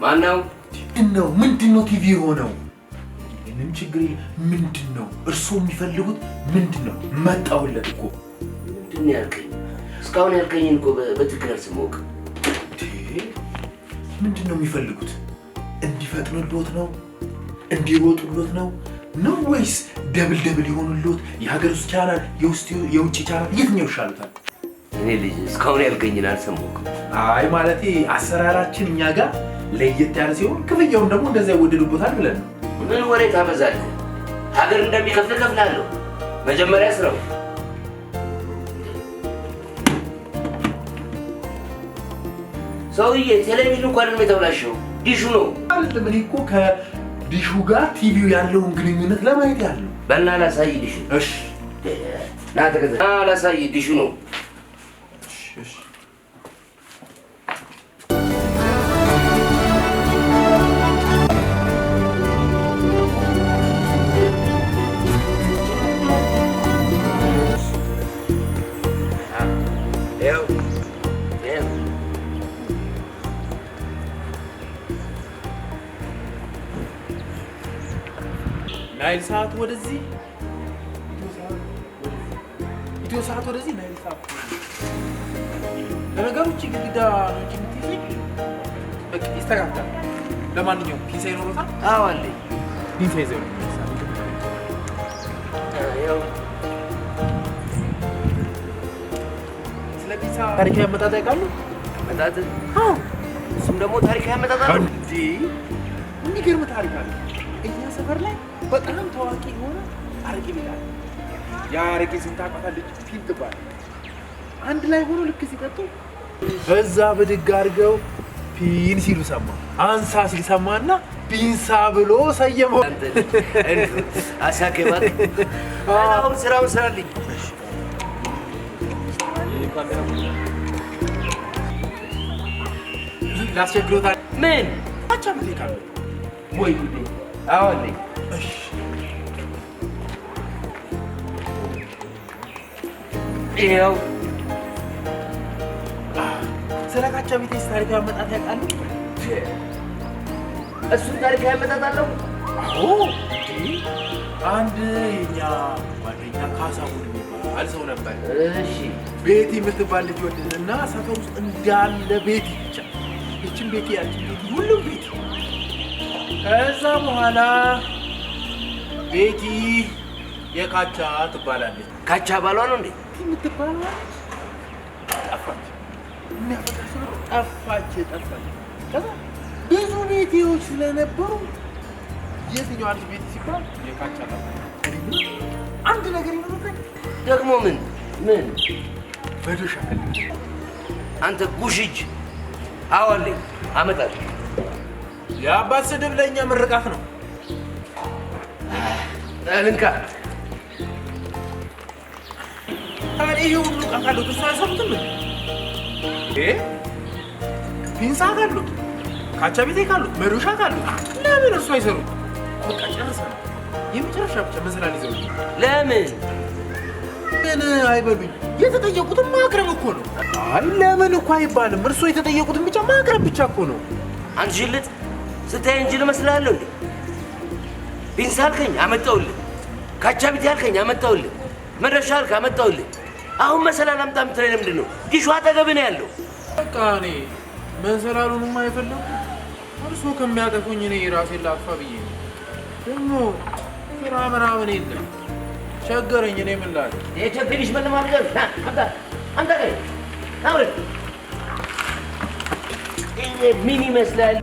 ማነው? ምንድነው ቲቪ ሆነው? ምንም ችግር ምንድነው? እርሶ የሚፈልጉት ምንድነው? መጣውለት እኮ ምንድነው ያልከኝ? እስካሁን ያልከኝን እኮ በትክክል አልሰማሁም። ምንድነው የሚፈልጉት? እንዲፈጥኑልዎት ነው? እንዲሮጡልዎት ነው? ነው ወይስ ደብል ይሆኑልዎት? የሀገር ውስጥ ቻናል፣ የውጭ ቻናል የትኛው ይሻሉታል? እኔ ልጅ እስካሁን ያልከኝን አልሰማሁም። አይ ማለቴ አሰራራችን እኛ ጋር ለየት ያለ ሲሆን ክፍያውን ደግሞ እንደዛ ይወደዱበታል ብለን ነው። ምን ወሬ ታበዛለህ? ሀገር እንደሚከፍል እከፍላለሁ። መጀመሪያ ስራው ሰውዬ ቴሌቪዥኑ እንኳን ነው የተበላሸው። ዲሹ ነው አይደለም። እኔ እኮ ከዲሹ ጋር ቲቪው ያለውን ግንኙነት ለማየት ያለው። በልና ላሳይ ዲሹ። እሺ ና ተከተል። ላሳይ ዲሹ ነው። እሺ ናይል ሰዓት ወደዚህ ኢትዮ ሰዓት ወደዚህ ናይል ሰዓት ለነገሩ እቺ ግድግዳ ነው እንጂ የምትይዘኝ በቃ ይስተካከላል። ለማንኛውም ፒንሳ ይኖሮታል? አዎ አለኝ። ፒንሳ ይዘው ያው ስለ ፒንሳ ታሪካዊ አመጣጥ ያውቃሉ? አመጣጥ? አዎ እሱም ደግሞ ታሪካዊ አመጣጥ ነው እንዴ? የሚገርም ታሪክ አለ። እኛ ሰፈር ላይ በጣም ታዋቂ የሆነ አረቄ ቤት አለ። ያ አረቄ ስም ታውቃታለች? ፊል ትባላለች። አንድ ላይ ሆኖ ልክ ሲጠጡ እዛ ብድግ አድርገው ፒን ሲሉ ሰማ። አንሳ ሲል ሰማና ፒንሳ ብሎ ሰየመው። አሳከባት። አሁን ስራውን ስራልኝ። ላስቸግሮታል። ምን አቻ ምን ይካለ ወይ ጉዴ! አዎ አለኝ። እሺ ይኸው ስለ ካቻ ቤቴስ ታሪካዊ አመጣጥ ያውቃሉ? እሱን ታሪካዊ አመጣጥ አለው? አዎ አንድ የኛ ጓደኛ ካሳሁን የሚባል ሰው ነበር። እሺ ቤቲ የምትባል ልጅ ወደድና ሰፈር ውስጥ እንዳለ ቤቲ ብቻ ይችን ቤቲ ያችን ቤቲ ሁሉም ቤቲ። ከዛ በኋላ ቤቲ የካቻ ትባላለች። ካቻ ባሏ ነው እንዴ? የምትባለው ጠፋች። የሚያፈቅራት ሰው ጠፋች። ከዛ ብዙ ቤቴዎች ስለነበሩ የትኛዋ ልጅ ቤቲ ሲባል የካቻ ጠፋች። አንድ ነገር ይኖርብኝ ደግሞ ምን በዶሻ አንተ ጉሽጅ። አዎ አለኝ፣ አመጣለሁ። የአባት ስድብ ለእኛ ምርቃት ነው። እንካ ታዲያ ይሄ ሁሉ ዕቃ ካሉት እሱ አይሰሩትም እንዴ? ፒንሳ ካሉት፣ ካቻ ቤቴ ካሉት፣ መዶሻ ካሉት ለምን እርሱ አይሰሩት? በቃ ጨርሰናል። የመጨረሻ ብቻ መሰላል ይዘው ለምን ግን አይበሉኝ። የተጠየቁትን ማቅረብ እኮ ነው። አይ ለምን እኮ አይባልም። እርሱ የተጠየቁትን ብቻ ማቅረብ ብቻ እኮ ነው። አንተ ጅልጥ ስታይ እንጂ ልመስልሃለሁ እንዴ? ፒንሳ አልከኝ አመጣሁልህ። ካቻ ቤቴ አልከኝ አመጣሁልህ። መድረሻ አልክ አመጣሁልህ። አሁን መሰላል አምጣ የምትለኝ ለምንድን ነው? ዲሹ አጠገብህ ነው ያለው። በቃ እኔ መሰላሉንማ የፈለኩት እርሱ ከሚያጠፉኝ እኔ ራሴን ላጥፋ ብዬ ነው። ደግሞ ስራ ምናምን የለም ቸገረኝ። እኔ ምን ላድርግ? የቸገረሽ ምን ማለት ነው? አንተ ጋር አውሪ። ምን ይመስላል?